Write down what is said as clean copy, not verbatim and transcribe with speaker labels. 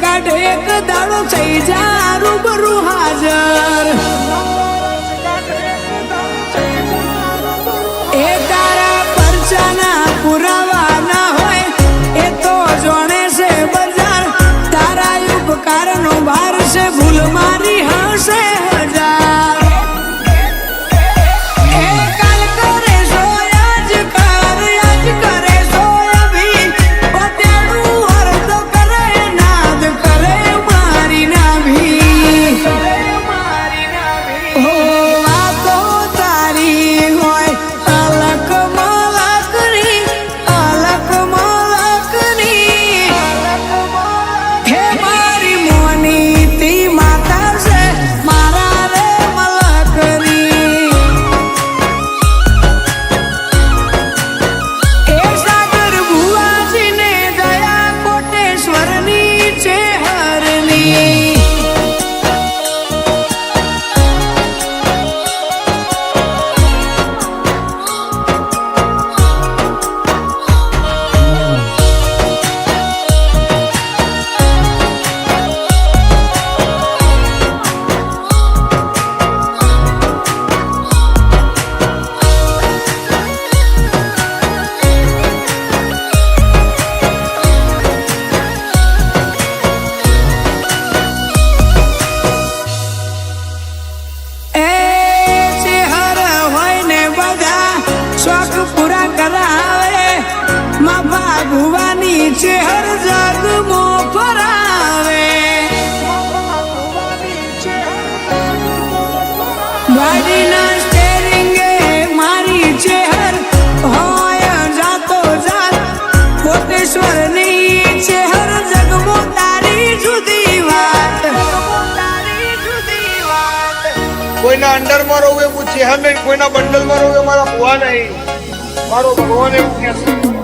Speaker 1: કાઢે એક દાડો થઈ જા રૂબરૂ હાજર એ તારા પરચાના પુરાવા ના હોય એ તો જોણે છે બજાર તારા ઉપકારનો ભાર છે ભૂલ મારી હશે હજાર ચેહર જગમો ફરાવે ગાડીના સ્ટેરિંગે મારી ચેહર હોય જાતો જાત કોટેશ્વરની ચેહર જગમો તારી જુદી વાત
Speaker 2: કોઈના અંડરમાં રહું એવું ચેહર નહીં કોઈના બંડલમાં રહું મારા ભુવા નહીં મારો ભગવાન એવું કહે છે